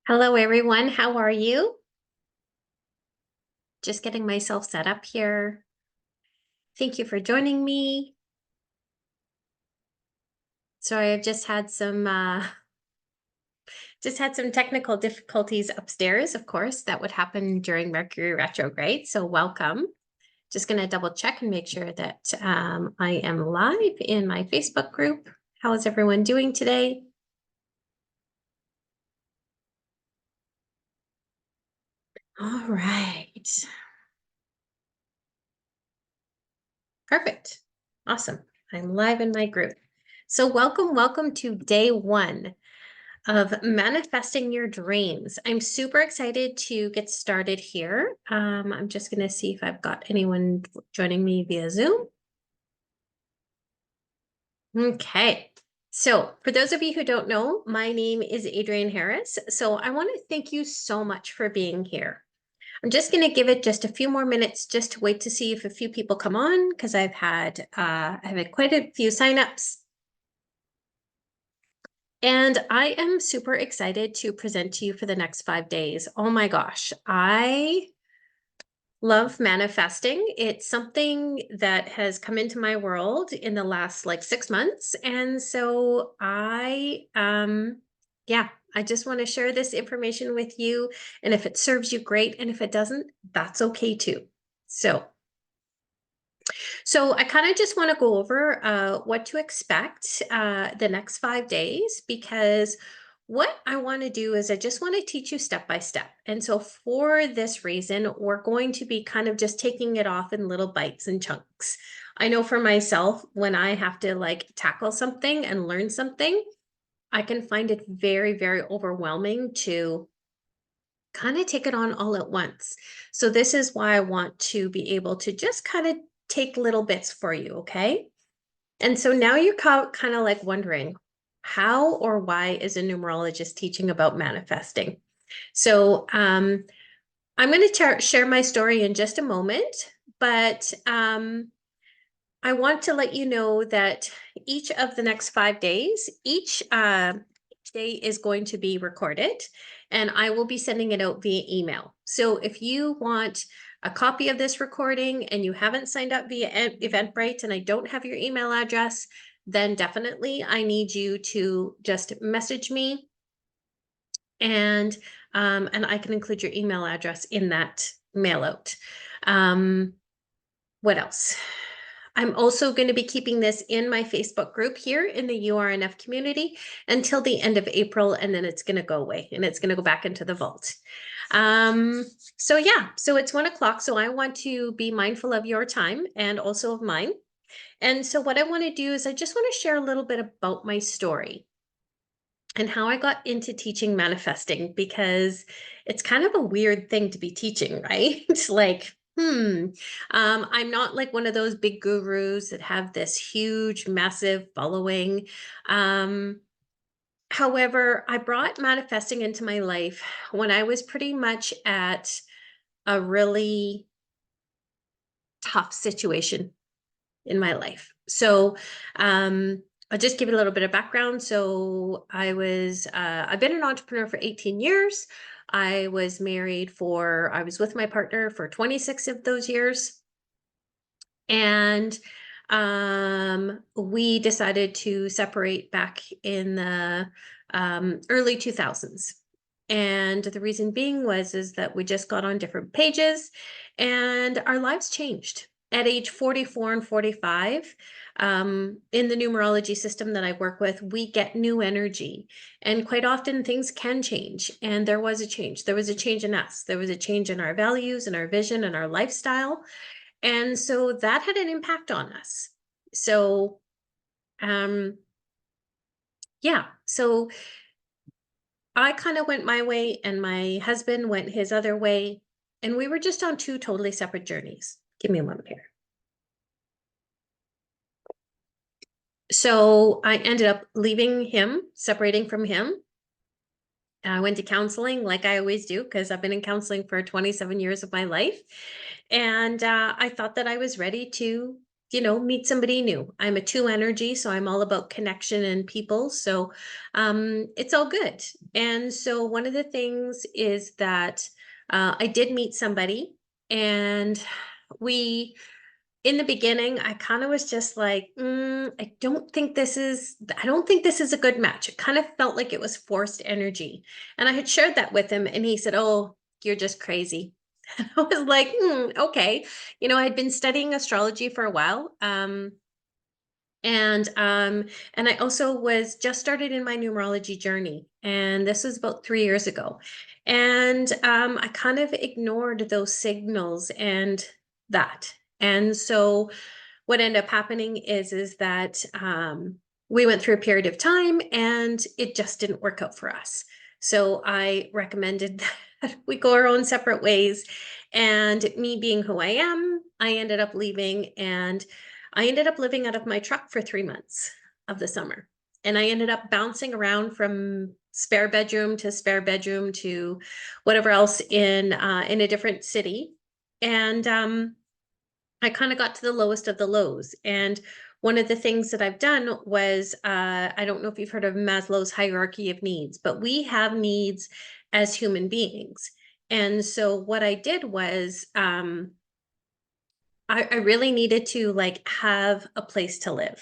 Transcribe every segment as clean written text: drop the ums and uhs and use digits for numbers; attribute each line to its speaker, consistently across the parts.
Speaker 1: Hello, everyone. How are you? Just getting myself set up here. Thank you for joining me. Sorry, I've just had some technical difficulties upstairs. Of course, that would happen during Mercury retrograde. So welcome. Just going to double check and make sure that I am live in my Facebook group. How is everyone doing today? All right. Perfect. Awesome. I'm live in my group. So welcome to day one of manifesting your dreams. I'm super excited to get started here. I'm just going to see if I've got anyone joining me via Zoom. Okay. So for those of you who don't know, my name is Adrienne Harris. So I want to thank you so much for being here. I'm just going to give it just a few more minutes just to wait to see if a few people come on because I've had quite a few signups. And I am super excited to present to you for the next 5 days. Oh my gosh, I love manifesting. It's something that has come into my world in the last like 6 months. And so yeah, I just want to share this information with you. And if it serves you, great. And if it doesn't, that's okay too. So I kind of just want to go over what to expect the next 5 days because what I want to do is I just want to teach you step by step. And so for this reason, we're going to be kind of just taking it off in little bites and chunks. I know for myself, when I have to like tackle something and learn something, I can find it very, very overwhelming to kind of take it on all at once. So this is why I want to be able to just kind of take little bits for you, okay? And so now you're kind of like wondering, how or why is a numerologist teaching about manifesting? So I'm going to share my story in just a moment, but I want to let you know that each of the next 5 days, each day is going to be recorded, and I will be sending it out via email. So if you want a copy of this recording and you haven't signed up via Eventbrite and I don't have your email address, then definitely I need you to just message me and I can include your email address in that mail out. What else? I'm also going to be keeping this in my Facebook group here in the URNF community until the end of April, and then it's going to go away and it's going to go back into the vault. So yeah, so it's 1 o'clock. So I want to be mindful of your time and also of mine. And so what I want to do is I just want to share a little bit about my story and how I got into teaching manifesting because it's kind of a weird thing to be teaching, right? Like, I'm not like one of those big gurus that have this huge, massive following. However, I brought manifesting into my life when I was pretty much at a really tough situation in my life. So, I'll just give you a little bit of background. So I've been an entrepreneur for 18 years. I was with my partner for 26 of those years. And we decided to separate back in the early 2000s. And the reason being is that we just got on different pages and our lives changed. At age 44 and 45, in the numerology system that I work with, we get new energy. And quite often things can change. And there was a change. There was a change in us. There was a change in our values and our vision and our lifestyle. And so that had an impact on us. So, yeah, so I kind of went my way and my husband went his other way. And we were just on two totally separate journeys. Give me a moment here. So I ended up leaving him, separating from him. I went to counseling like I always do because I've been in counseling for 27 years of my life. And I thought that I was ready to meet somebody new. I'm a 2 energy, so I'm all about connection and people. So it's all good. And so one of the things is that I did meet somebody, and we in the beginning, I kind of was just like, I don't think this is a good match. It kind of felt like it was forced energy. And I had shared that with him, and he said, "Oh, you're just crazy." And I was like, okay. I'd been studying astrology for a while. And I also was just started in my numerology journey, and this was about 3 years ago. And I kind of ignored those signals and that. And so what ended up happening is that we went through a period of time, and it just didn't work out for us. So I recommended that we go our own separate ways. And me being who I am, I ended up leaving, and I ended up living out of my truck for 3 months of the summer. And I ended up bouncing around from spare bedroom to whatever else in a different city. And I kind of got to the lowest of the lows. And one of the things that I've done was, I don't know if you've heard of Maslow's hierarchy of needs, but we have needs as human beings. And so what I did was, I really needed to like have a place to live.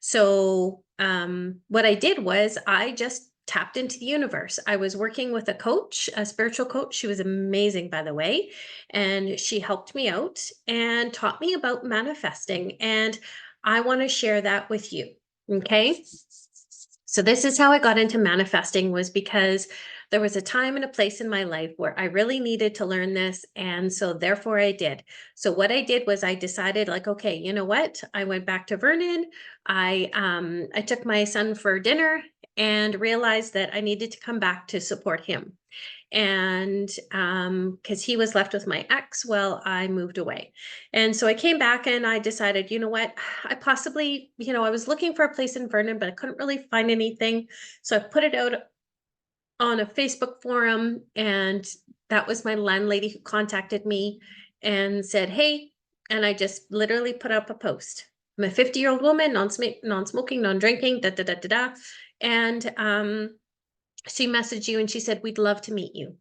Speaker 1: So what I did was I just tapped into the universe. I was working with a coach, a spiritual coach. She was amazing, by the way. And she helped me out and taught me about manifesting. And I want to share that with you. Okay. So this is how I got into manifesting, was because there was a time and a place in my life where I really needed to learn this. And so therefore I did. So what I did was I decided, like, okay, you know what? I went back to Vernon. I took my son for dinner and realized that I needed to come back to support him. And because he was left with my ex while I moved away. And so I came back and I decided, you know what, I possibly, I was looking for a place in Vernon, but I couldn't really find anything. So I put it out on a Facebook forum, and that was my landlady who contacted me and said, "Hey," and I just literally put up a post. I'm a 50-year-old woman, non-smoking, non-drinking, da da da da da. And she messaged you and she said, "We'd love to meet you."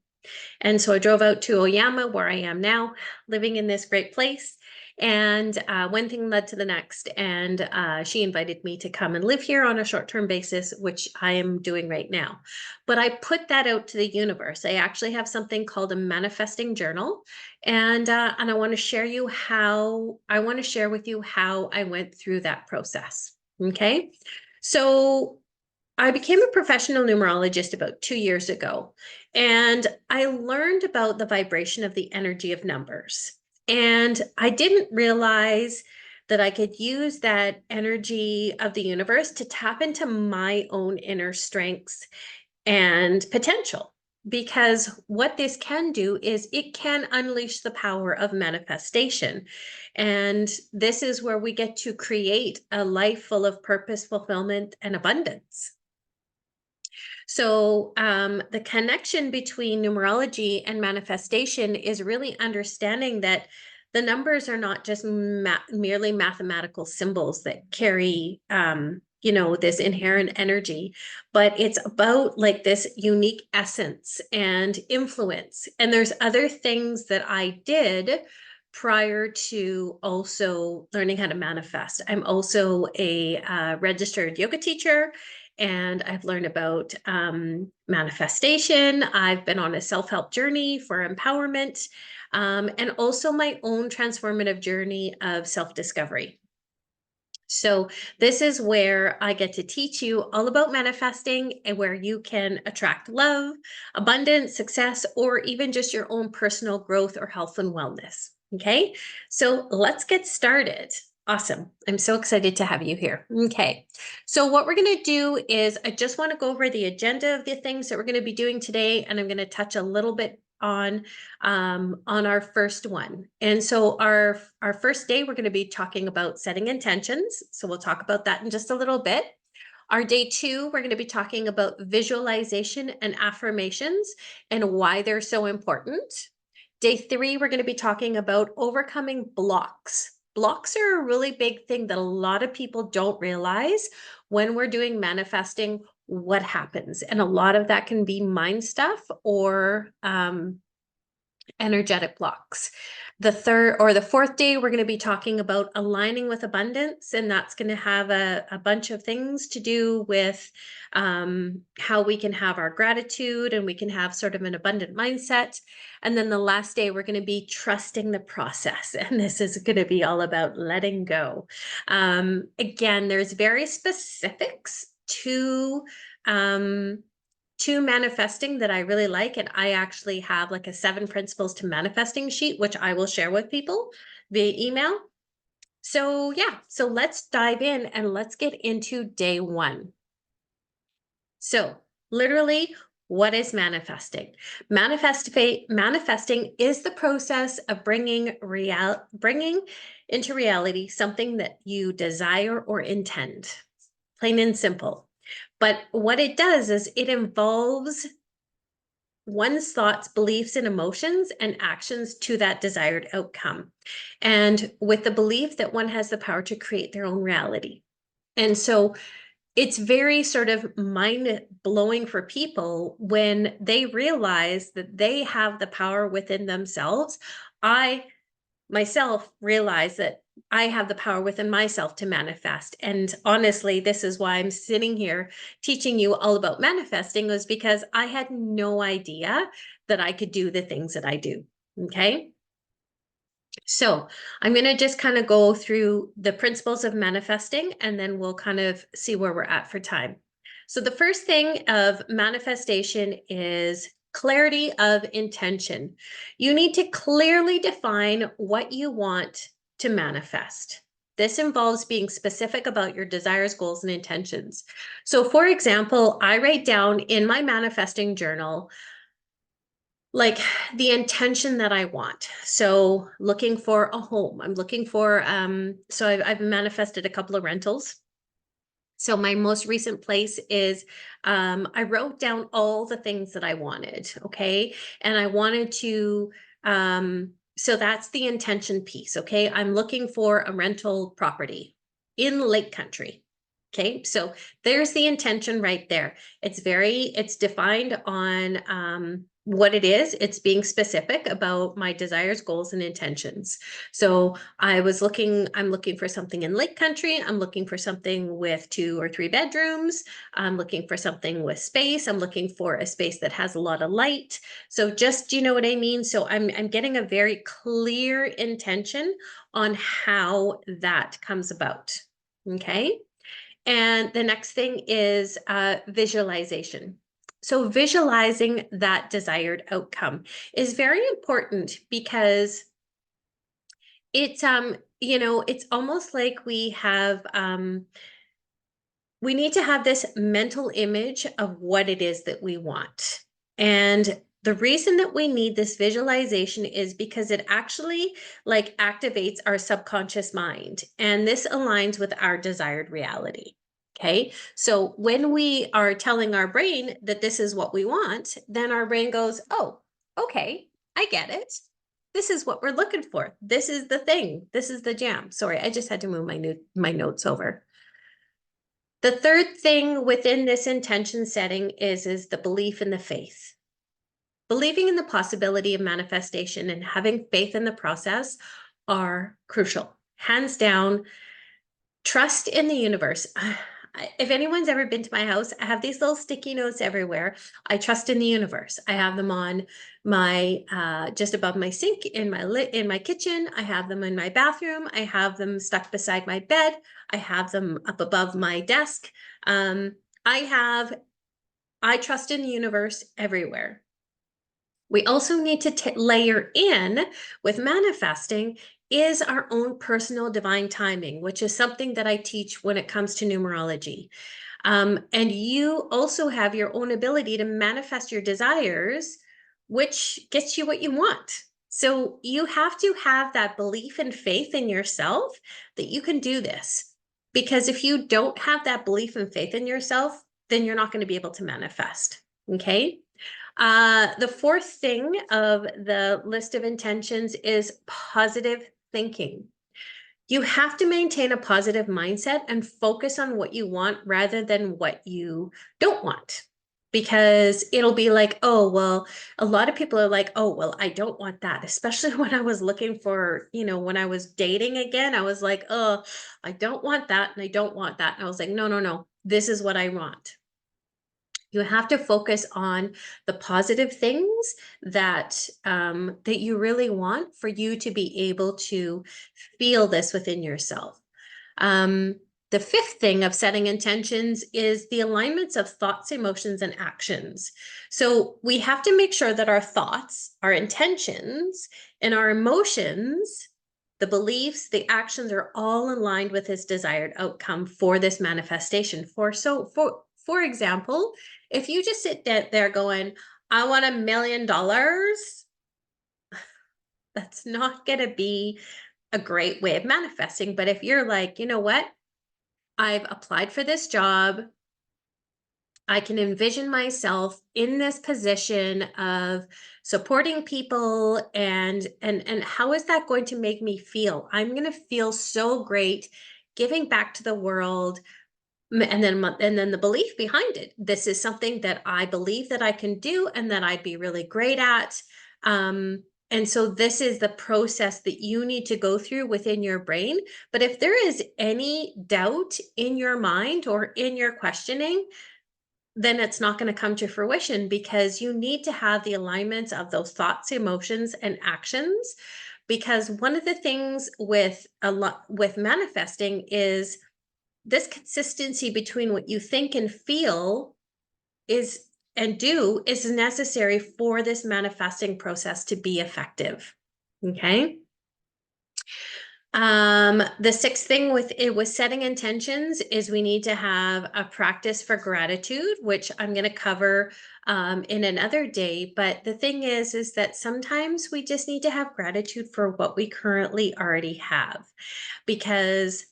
Speaker 1: And so I drove out to Oyama, where I am now, living in this great place. And one thing led to the next. And she invited me to come and live here on a short-term basis, which I am doing right now. But I put that out to the universe. I actually have something called a manifesting journal. And I want to share with you how I went through that process. Okay. So I became a professional numerologist about 2 years ago, and I learned about the vibration of the energy of numbers. And I didn't realize that I could use that energy of the universe to tap into my own inner strengths and potential. Because what this can do is it can unleash the power of manifestation. And this is where we get to create a life full of purpose, fulfillment, and abundance. So, the connection between numerology and manifestation is really understanding that the numbers are not just merely mathematical symbols that carry, this inherent energy, but it's about like this unique essence and influence. And there's other things that I did prior to also learning how to manifest. I'm also a registered yoga teacher, and I've learned about manifestation. I've been on a self-help journey for empowerment, and also my own transformative journey of self-discovery. So this is where I get to teach you all about manifesting, and where you can attract love, abundance, success, or even just your own personal growth or health and wellness. Okay, so let's get started. Awesome. I'm so excited to have you here. Okay, so what we're going to do is I just want to go over the agenda of the things that we're going to be doing today, and I'm going to touch a little bit on our first one. And so our first day, we're going to be talking about setting intentions. So we'll talk about that in just a little bit. Our day 2, we're going to be talking about visualization and affirmations and why they're so important. Day 3, we're going to be talking about overcoming blocks blocks are a really big thing that a lot of people don't realize when we're doing manifesting what happens. And a lot of that can be mind stuff or energetic blocks. The third or the fourth day, we're going to be talking about aligning with abundance, and that's going to have a bunch of things to do with how we can have our gratitude and we can have sort of an abundant mindset. And then the last day, we're going to be trusting the process, and this is going to be all about letting go. Again, there's very specifics to manifesting that I really like. And I actually have like a 7 principles to manifesting sheet, which I will share with people via email. So yeah, so let's dive in and let's get into day 1. So literally, what is manifesting? Manifesting is the process of bringing into reality something that you desire or intend, plain and simple. But what it does is it involves one's thoughts, beliefs, and emotions and actions to that desired outcome. And with the belief that one has the power to create their own reality. And so it's very sort of mind blowing for people when they realize that they have the power within themselves. I myself realize that I have the power within myself to manifest. And honestly, this is why I'm sitting here teaching you all about manifesting, was because I had no idea that I could do the things that I do. Okay. So I'm going to just kind of go through the principles of manifesting, and then we'll kind of see where we're at for time. So the first thing of manifestation is clarity of intention. You need to clearly define what you want to manifest. This involves being specific about your desires, goals, and intentions. So for example, I write down in my manifesting journal, like the intention that I want. So looking for a home. I'm looking for, so I've manifested a couple of rentals. So my most recent place is, I wrote down all the things that I wanted. Okay. And I wanted to, so that's the intention piece. Okay. I'm looking for a rental property in Lake Country. Okay. So there's the intention right there. It's defined on, what it is. It's being specific about my desires, goals, and intentions. So I'm looking for something in Lake Country. I'm looking for something with 2 or 3 bedrooms. I'm looking for something with space. I'm looking for a space that has a lot of light. So just, you know what I mean? So I'm getting a very clear intention on how that comes about. Okay. And the next thing is visualization. So visualizing that desired outcome is very important because it's it's almost like we need to have this mental image of what it is that we want. And the reason that we need this visualization is because it actually like activates our subconscious mind, and this aligns with our desired reality. Okay. So when we are telling our brain that this is what we want, then our brain goes, oh, okay, I get it. This is what we're looking for. This is the thing. This is the jam. Sorry, I just had to move my notes over. The third thing within this intention setting is the belief in the faith. Believing in the possibility of manifestation and having faith in the process are crucial. Hands down, trust in the universe. If anyone's ever been to my house, I have these little sticky notes everywhere. I trust in the universe. I have them on my just above my sink in my kitchen. I have them in my bathroom. I have them stuck beside my bed. I have them up above my desk. I trust in the universe everywhere. We also need to layer in with manifesting is our own personal divine timing, which is something that I teach when it comes to numerology. And you also have your own ability to manifest your desires, which gets you what you want. So you have to have that belief and faith in yourself that you can do this. Because if you don't have that belief and faith in yourself, then you're not going to be able to manifest. Okay. The fourth thing of the list of intentions is positive thinking. You have to maintain a positive mindset and focus on what you want rather than what you don't want. Because it'll be like, oh, well, a lot of people are like, oh, well, I don't want that. Especially when I was looking for, when I was dating again, I was like, oh, I don't want that. And I don't want that. And I was like, no, no, no, this is what I want. You have to focus on the positive things that you really want for you to be able to feel this within yourself. Um, the fifth thing of setting intentions is the alignments of thoughts, emotions, and actions. So we have to make sure that our thoughts, our intentions, and our emotions, the beliefs, the actions are all aligned with this desired outcome for this manifestation. For example, if you just sit there going, I want $1 million, that's not going to be a great way of manifesting. But if you're like, you know what? I've applied for this job. I can envision myself in this position of supporting people and how is that going to make me feel? I'm going to feel so great giving back to the world. And then the belief behind it. This is something that I believe that I can do and that I'd be really great at. And so this is the process that you need to go through within your brain. But if there is any doubt in your mind or in your questioning, then it's not going to come to fruition because you need to have the alignments of those thoughts, emotions, and actions. Because one of the things with manifesting is this consistency between what you think and feel is and do is necessary for this manifesting process to be effective. Okay. The sixth thing with setting intentions is we need to have a practice for gratitude, which I'm going to cover in another day. But the thing is that sometimes we just need to have gratitude for what we currently already have, because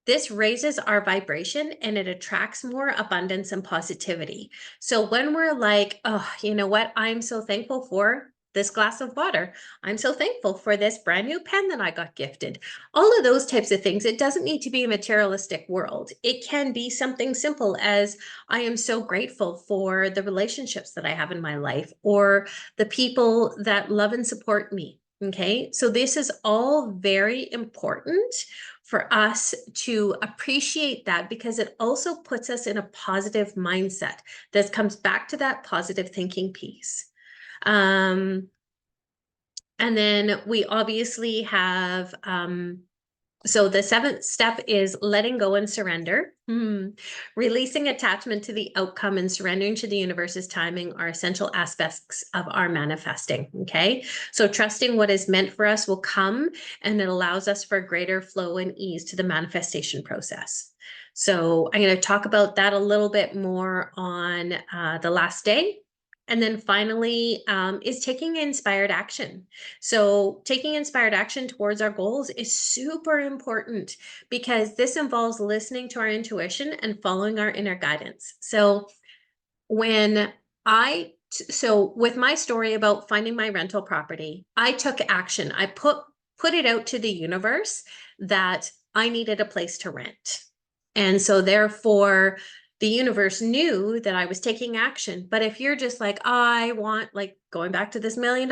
Speaker 1: this raises our vibration and it attracts more abundance and positivity. So when we're like, oh, you know what? I'm so thankful for this glass of water. I'm so thankful for this brand new pen that I got gifted. All of those types of things. It doesn't need to be a materialistic world. It can be something simple as I am so grateful for the relationships that I have in my life or the people that love and support me. Okay. So this is all very important for us to appreciate that, because it also puts us in a positive mindset. This comes back to that positive thinking piece. And then we obviously have, so the seventh step is letting go and surrender. Releasing attachment to the outcome and surrendering to the universe's timing are essential aspects of our manifesting. Okay. So trusting what is meant for us will come, and it allows us for greater flow and ease to the manifestation process. So I'm going to talk about that a little bit more on the last day. And then finally is taking inspired action. So taking inspired action towards our goals is super important because this involves listening to our intuition and following our inner guidance. So when with my story about finding my rental property, I took action. I put it out to the universe that I needed a place to rent. And so therefore the universe knew that I was taking action. But if you're just like, I want, like, going back to this $1 million,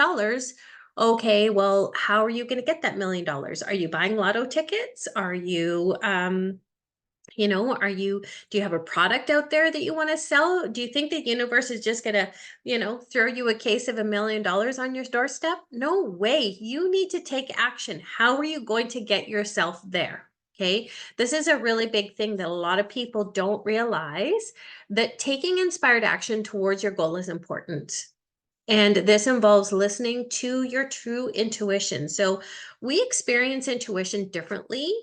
Speaker 1: okay, well, how are you going to get that $1 million? Are you buying lotto tickets? Are you, do you have a product out there that you want to sell? Do you think the universe is just going to, throw you a case of $1 million on your doorstep? No way. You need to take action. How are you going to get yourself there? Okay. This is a really big thing that a lot of people don't realize, that taking inspired action towards your goal is important. And this involves listening to your true intuition. So we experience intuition differently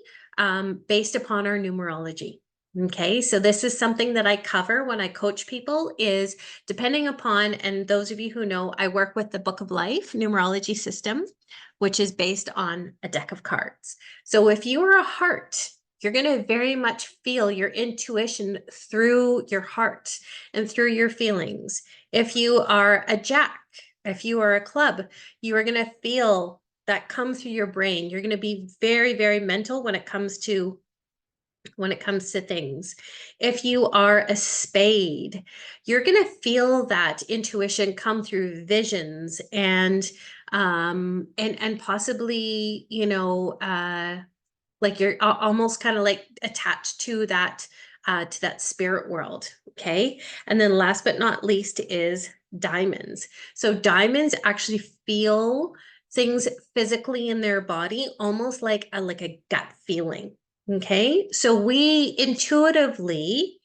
Speaker 1: based upon our numerology. Okay, so this is something that I cover when I coach people, is depending upon, and those of you who know, I work with the Book of Life numerology system, which is based on a deck of cards. So if you are a heart, you're going to very much feel your intuition through your heart and through your feelings. If you are a jack, if you are a club, you are going to feel that come through your brain. You're going to be very, very mental when it comes to things. If you are a spade, you're going to feel that intuition come through visions and possibly, like you're almost kind of like attached to that spirit world. Okay. And then last but not least is diamonds. So diamonds actually feel things physically in their body, almost like a gut feeling. Okay. So we intuitively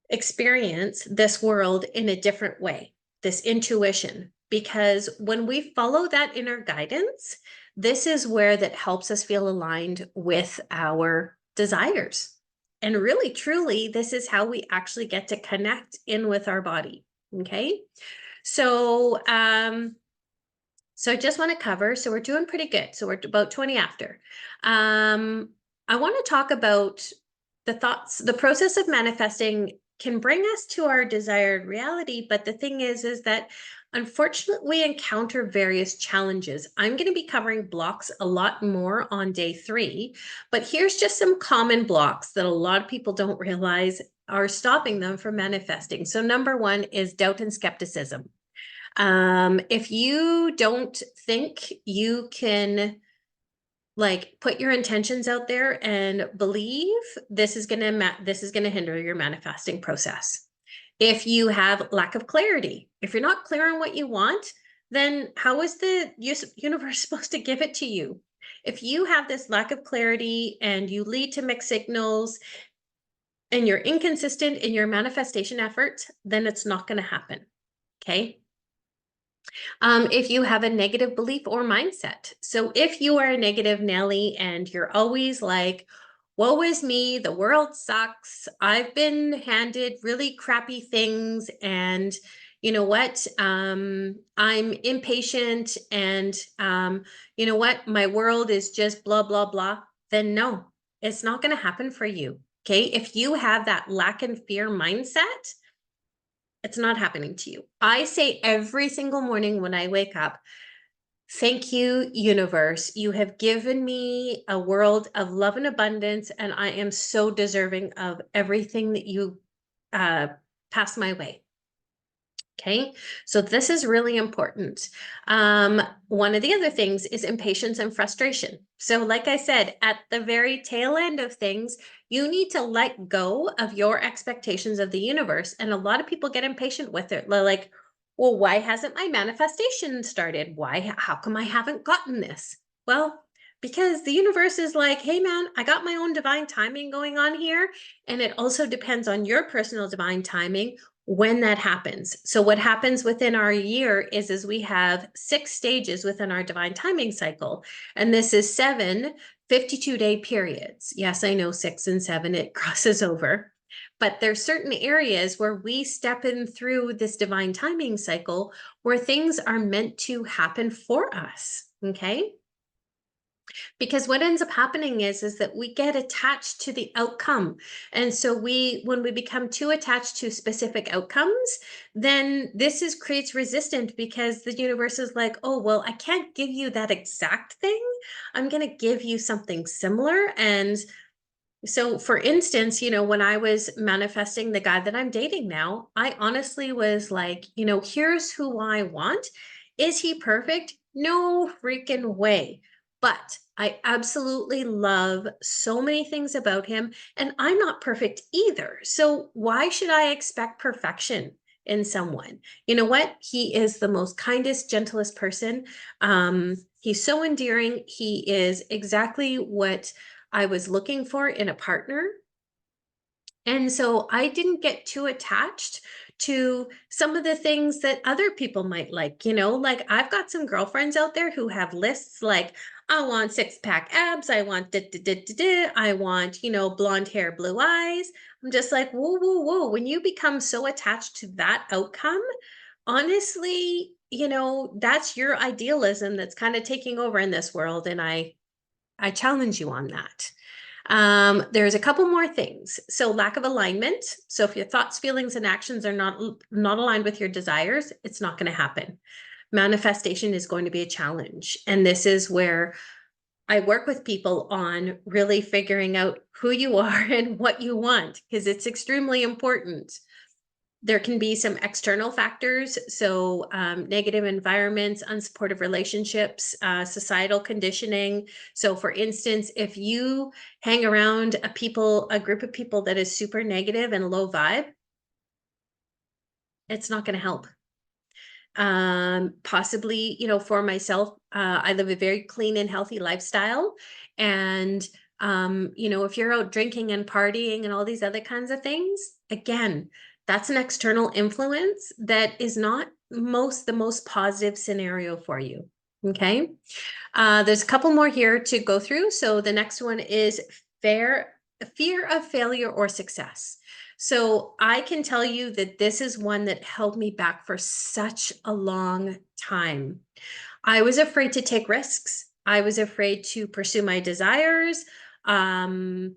Speaker 1: experience this world in a different way, this intuition, because when we follow that inner guidance, this is where that helps us feel aligned with our desires. And really, truly, this is how we actually get to connect in with our body. Okay. So, so I just want to cover, so we're doing pretty good. So we're about 20 after. I want to talk about the thoughts, the process of manifesting can bring us to our desired reality. But the thing is that unfortunately we encounter various challenges. I'm going to be covering blocks a lot more on day 3, but here's just some common blocks that a lot of people don't realize are stopping them from manifesting. So number 1 is doubt and skepticism. If you don't think you can like put your intentions out there and believe, this is going to hinder your manifesting process. If you have lack of clarity, if you're not clear on what you want, then how is the universe supposed to give it to you? If you have this lack of clarity and you lead to mixed signals and you're inconsistent in your manifestation efforts, then it's not going to happen. Okay. If you have a negative belief or mindset. So if you are a negative Nelly and you're always like, woe is me, the world sucks, I've been handed really crappy things, and you know what, I'm impatient, and you know what, my world is just blah, blah, blah, then no, it's not going to happen for you. Okay. If you have that lack and fear mindset, it's not happening to you. I say every single morning when I wake up, thank you, universe. You have given me a world of love and abundance, and I am so deserving of everything that you pass my way. Okay, so this is really important. One of the other things is impatience and frustration. So like I said, at the very tail end of things, you need to let go of your expectations of the universe. And a lot of people get impatient with it. They're like, well, why hasn't my manifestation started? How come I haven't gotten this? Well, because the universe is like, hey man, I got my own divine timing going on here. And it also depends on your personal divine timing when that happens. So what happens within our year is we have 6 stages within our divine timing cycle. And this is 7 52-day periods. Yes, I know 6 and 7, it crosses over. But there's certain areas where we step in through this divine timing cycle where things are meant to happen for us. Okay. Because what ends up happening is that we get attached to the outcome. And so when we become too attached to specific outcomes, then creates resistance, because the universe is like, oh, well, I can't give you that exact thing. I'm going to give you something similar. And so for instance, when I was manifesting the guy that I'm dating now, I honestly was like, here's who I want. Is he perfect? No freaking way. But I absolutely love so many things about him, and I'm not perfect either. So why should I expect perfection in someone? You know what? He is the most kindest, gentlest person. He's so endearing. He is exactly what I was looking for in a partner. And so I didn't get too attached to some of the things that other people might like, like I've got some girlfriends out there who have lists like, I want 6-pack abs, I want I want, blonde hair, blue eyes. I'm just like, whoa, whoa, whoa. When you become so attached to that outcome, honestly, that's your idealism that's kind of taking over in this world. And I challenge you on that. There's a couple more things. So lack of alignment. So if your thoughts, feelings, and actions are not aligned with your desires, it's not going to happen. manifestation is going to be a challenge. And this is where I work with people on really figuring out who you are and what you want, because it's extremely important. There can be some external factors, so negative environments, unsupportive relationships, societal conditioning. So for instance, if you hang around a group of people that is super negative and low vibe, it's not going to help. Possibly, for myself, I live a very clean and healthy lifestyle. And, if you're out drinking and partying and all these other kinds of things, again, that's an external influence that is not the most positive scenario for you. Okay. There's a couple more here to go through. So the next one is fear of failure or success. So I can tell you that this is one that held me back for such a long time. I was afraid to take risks. I was afraid to pursue my desires. Um,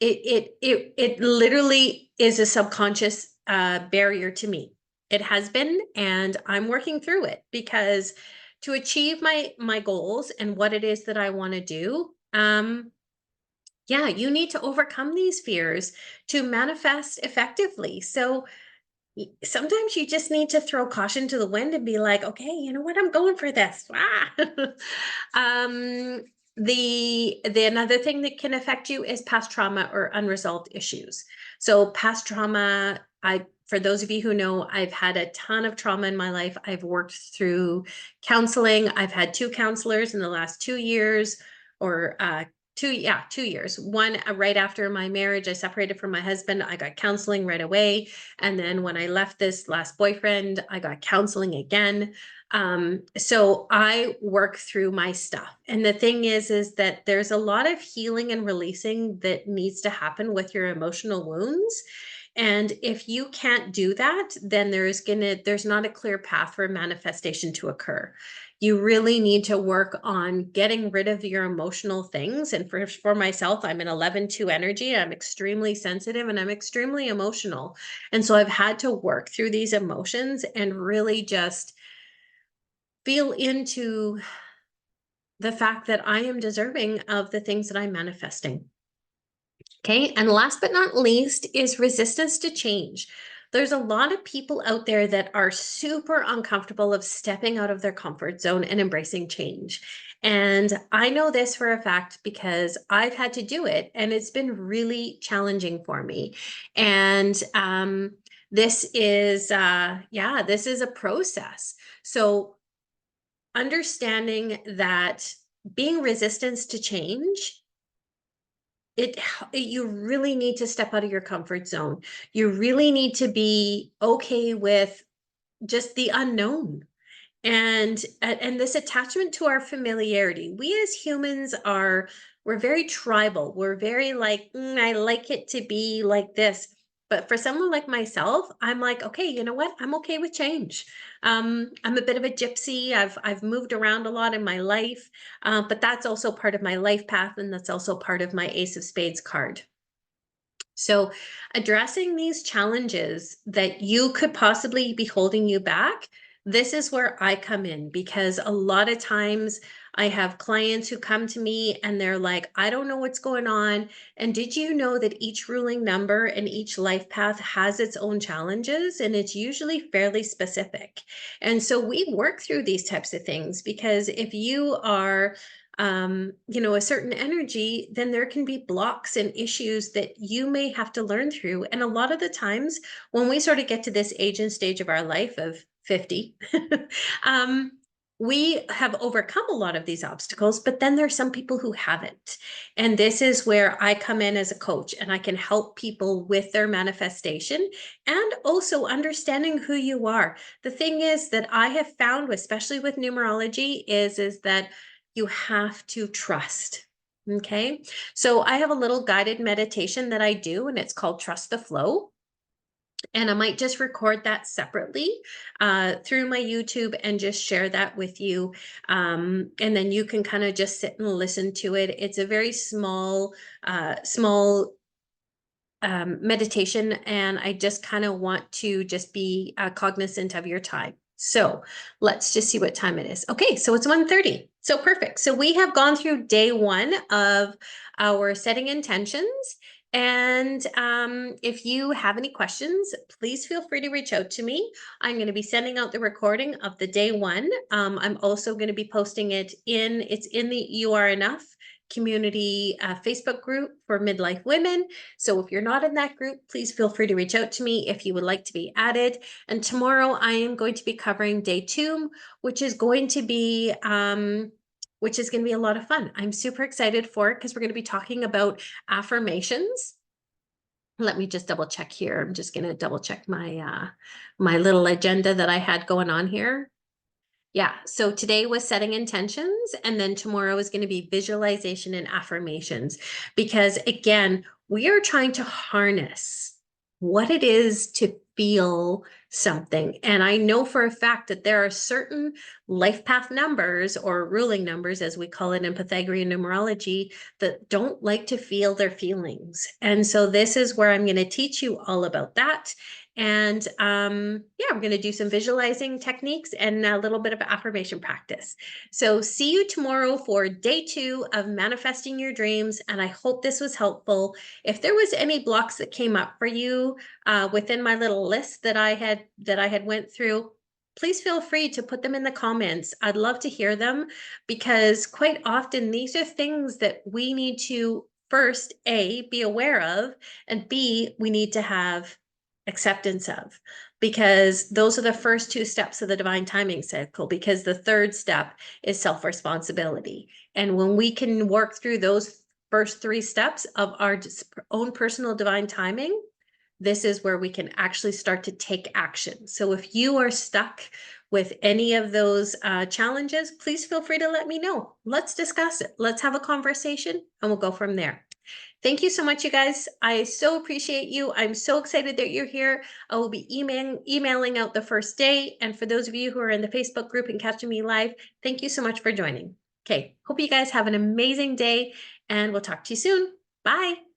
Speaker 1: it literally is a subconscious barrier to me. It has been, and I'm working through it, because to achieve my goals and what it is that I want to do, yeah, you need to overcome these fears to manifest effectively. So sometimes you just need to throw caution to the wind and be like, okay, you know what, I'm going for this. Ah. um, the another thing that can affect you is past trauma or unresolved issues. So past trauma, for those of you who know, I've had a ton of trauma in my life. I've worked through counseling. I've had 2 counselors in the last 2 years, or 2 years. One, right after my marriage, I separated from my husband. I got counseling right away. And then when I left this last boyfriend, I got counseling again. So I work through my stuff. And the thing is that there's a lot of healing and releasing that needs to happen with your emotional wounds. And if you can't do that, then there's not a clear path for manifestation to occur. You really need to work on getting rid of your emotional things. And for myself, I'm an 11-2 energy. I'm extremely sensitive and I'm extremely emotional. And so I've had to work through these emotions and really just feel into the fact that I am deserving of the things that I'm manifesting. Okay. And last but not least is resistance to change. There's a lot of people out there that are super uncomfortable of stepping out of their comfort zone and embracing change. And I know this for a fact because I've had to do it and it's been really challenging for me. And this is a process. So understanding that being resistant to change, you really need to step out of your comfort zone. You really need to be okay with just the unknown, and this attachment to our familiarity. We as humans we're very tribal. We're very like, I like it to be like this. But for someone like myself, I'm like, okay, you know what, I'm okay with change. I'm a bit of a gypsy. I've moved around a lot in my life, but that's also part of my life path, and that's also part of my Ace of Spades card. So addressing these challenges that you could possibly be holding you back, this is where I come in, because a lot of times I have clients who come to me and they're like, I don't know what's going on. And did you know that each ruling number and each life path has its own challenges? And it's usually fairly specific. And so we work through these types of things, because if you are a certain energy, then there can be blocks and issues that you may have to learn through. And a lot of the times when we sort of get to this age and stage of our life of 50, um, we have overcome a lot of these obstacles, but then there's some people who haven't. And this is where I come in as a coach and I can help people with their manifestation and also understanding who you are. The thing is that I have found, especially with numerology, is that you have to trust. Okay. So I have a little guided meditation that I do, and it's called Trust the Flow. And I might just record that separately through my YouTube and just share that with you. And then you can kind of just sit and listen to it. It's a very small meditation. And I just kind of want to just be cognizant of your time. So let's just see what time it is. Okay, so it's 1:30. So perfect. So we have gone through day one of our setting intentions. And if you have any questions, please feel free to reach out to me. I'm going to be sending out the recording of the day one. I'm also going to be posting it's in the You Are Enough community Facebook group for midlife women. So if you're not in that group, please feel free to reach out to me if you would like to be added. And tomorrow I am going to be covering day two, which is going to be a lot of fun. I'm super excited for it because we're going to be talking about affirmations. Let me just double check here. I'm just going to double check my little agenda that I had going on here. Yeah, so today was setting intentions, and then tomorrow is going to be visualization and affirmations. Because again, we are trying to harness what it is to feel something. And I know for a fact that there are certain life path numbers, or ruling numbers, as we call it in Pythagorean numerology, that don't like to feel their feelings. And so this is where I'm going to teach you all about that. And yeah, I'm going to do some visualizing techniques and a little bit of affirmation practice. So see you tomorrow for day two of manifesting your dreams. And I hope this was helpful. If there was any blocks that came up for you within my little list that I had went through, please feel free to put them in the comments. I'd love to hear them, because quite often these are things that we need to first, A, be aware of, and B, we need to have acceptance of, because those are the first two steps of the divine timing cycle, because the third step is self-responsibility. And when we can work through those first three steps of our own personal divine timing, this is where we can actually start to take action. So if you are stuck with any of those challenges, please feel free to let me know. Let's discuss it. Let's have a conversation, and we'll go from there. Thank you so much, you guys. I so appreciate you. I'm so excited that you're here. I will be emailing out the first day. And for those of you who are in the Facebook group and catching me live, thank you so much for joining. Okay, hope you guys have an amazing day, and we'll talk to you soon. Bye.